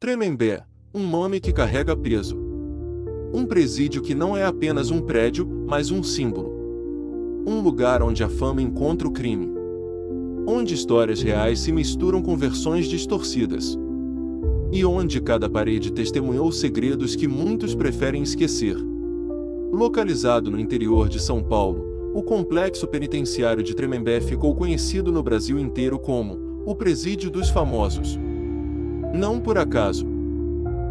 Tremembé, um nome que carrega peso. Um presídio que não é apenas um prédio, mas um símbolo. Um lugar onde a fama encontra o crime. Onde histórias reais se misturam com versões distorcidas. E onde cada parede testemunhou segredos que muitos preferem esquecer. Localizado no interior de São Paulo, o complexo penitenciário de Tremembé ficou conhecido no Brasil inteiro como o Presídio dos Famosos. Não por acaso.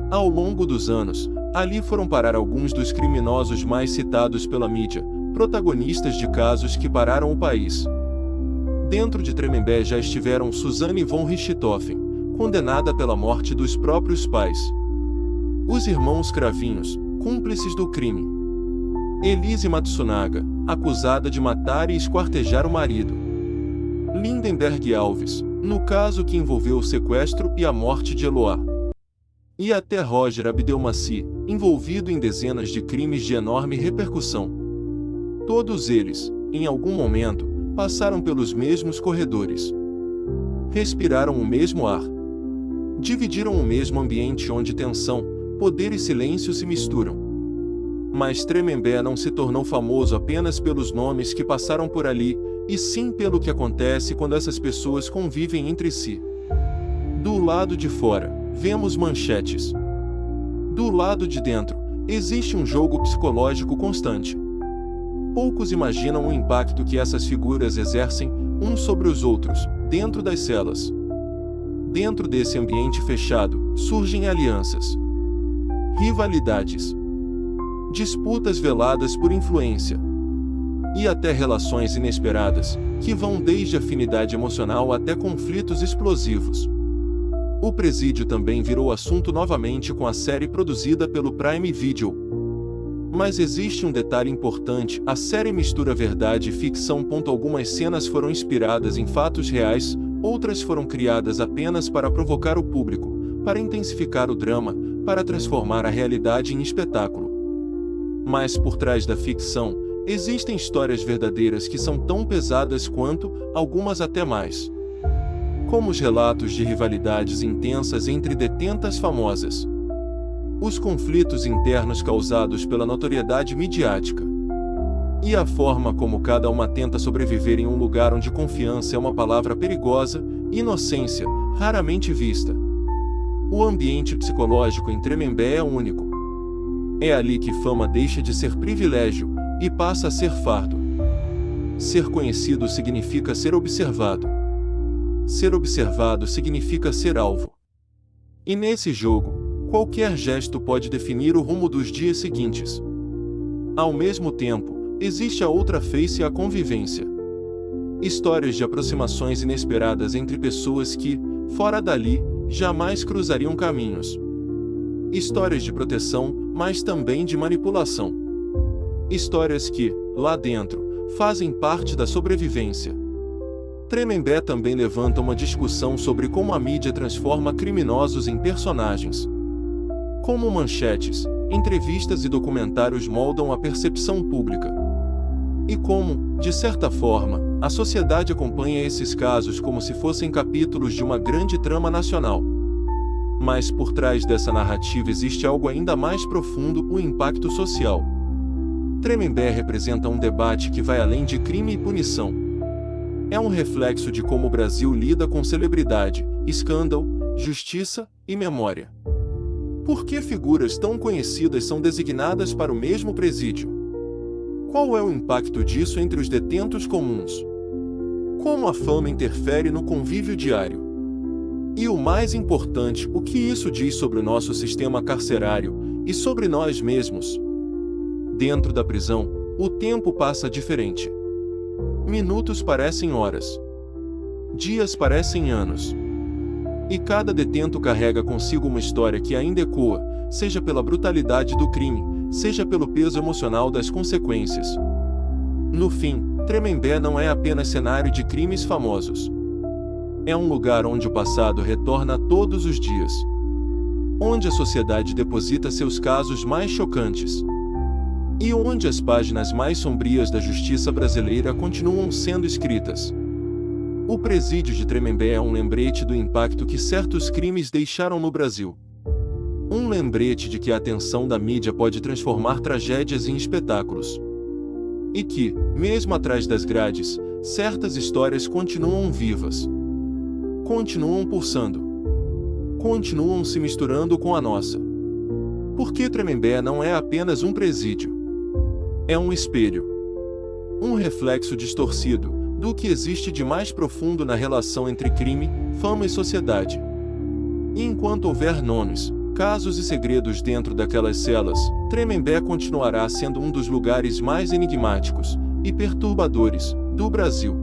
Ao longo dos anos, ali foram parar alguns dos criminosos mais citados pela mídia, protagonistas de casos que pararam o país. Dentro de Tremembé já estiveram Suzane von Richthofen, condenada pela morte dos próprios pais. Os irmãos Cravinhos, cúmplices do crime. Elise Matsunaga, acusada de matar e esquartejar o marido. Lindenberg Alves, no caso que envolveu o sequestro e a morte de Eloá. E até Roger Abdelmaci, envolvido em dezenas de crimes de enorme repercussão. Todos eles, em algum momento, passaram pelos mesmos corredores. Respiraram o mesmo ar. Dividiram o mesmo ambiente onde tensão, poder e silêncio se misturam. Mas Tremembé não se tornou famoso apenas pelos nomes que passaram por ali, e sim pelo que acontece quando essas pessoas convivem entre si. Do lado de fora, vemos manchetes. Do lado de dentro, existe um jogo psicológico constante. Poucos imaginam o impacto que essas figuras exercem, uns sobre os outros, dentro das celas. Dentro desse ambiente fechado, surgem alianças, rivalidades, disputas veladas por influência, e até relações inesperadas, que vão desde afinidade emocional até conflitos explosivos. O presídio também virou assunto novamente com a série produzida pelo Prime Video. Mas existe um detalhe importante: a série mistura verdade e ficção. Algumas cenas foram inspiradas em fatos reais, outras foram criadas apenas para provocar o público, para intensificar o drama, para transformar a realidade em espetáculo. Mas por trás da ficção, existem histórias verdadeiras que são tão pesadas quanto, algumas até mais. Como os relatos de rivalidades intensas entre detentas famosas. Os conflitos internos causados pela notoriedade midiática. E a forma como cada uma tenta sobreviver em um lugar onde confiança é uma palavra perigosa, inocência, raramente vista. O ambiente psicológico em Tremembé é único. É ali que fama deixa de ser privilégio e passa a ser fardo. Ser conhecido significa ser observado. Ser observado significa ser alvo. E nesse jogo, qualquer gesto pode definir o rumo dos dias seguintes. Ao mesmo tempo, existe a outra face: a convivência. Histórias de aproximações inesperadas entre pessoas que, fora dali, jamais cruzariam caminhos. Histórias de proteção, mas também de manipulação. Histórias que, lá dentro, fazem parte da sobrevivência. Tremembé também levanta uma discussão sobre como a mídia transforma criminosos em personagens. Como manchetes, entrevistas e documentários moldam a percepção pública. E como, de certa forma, a sociedade acompanha esses casos como se fossem capítulos de uma grande trama nacional. Mas por trás dessa narrativa existe algo ainda mais profundo: o impacto social. Tremembé representa um debate que vai além de crime e punição. É um reflexo de como o Brasil lida com celebridade, escândalo, justiça e memória. Por que figuras tão conhecidas são designadas para o mesmo presídio? Qual é o impacto disso entre os detentos comuns? Como a fama interfere no convívio diário? E o mais importante, o que isso diz sobre o nosso sistema carcerário e sobre nós mesmos? Dentro da prisão, o tempo passa diferente. Minutos parecem horas. Dias parecem anos. E cada detento carrega consigo uma história que ainda ecoa, seja pela brutalidade do crime, seja pelo peso emocional das consequências. No fim, Tremembé não é apenas cenário de crimes famosos. É um lugar onde o passado retorna todos os dias. Onde a sociedade deposita seus casos mais chocantes. E onde as páginas mais sombrias da justiça brasileira continuam sendo escritas. O presídio de Tremembé é um lembrete do impacto que certos crimes deixaram no Brasil. Um lembrete de que a atenção da mídia pode transformar tragédias em espetáculos. E que, mesmo atrás das grades, certas histórias continuam vivas. Continuam pulsando. Continuam se misturando com a nossa. Porque Tremembé não é apenas um presídio. É um espelho. Um reflexo distorcido do que existe de mais profundo na relação entre crime, fama e sociedade. E enquanto houver nomes, casos e segredos dentro daquelas celas, Tremembé continuará sendo um dos lugares mais enigmáticos e perturbadores do Brasil.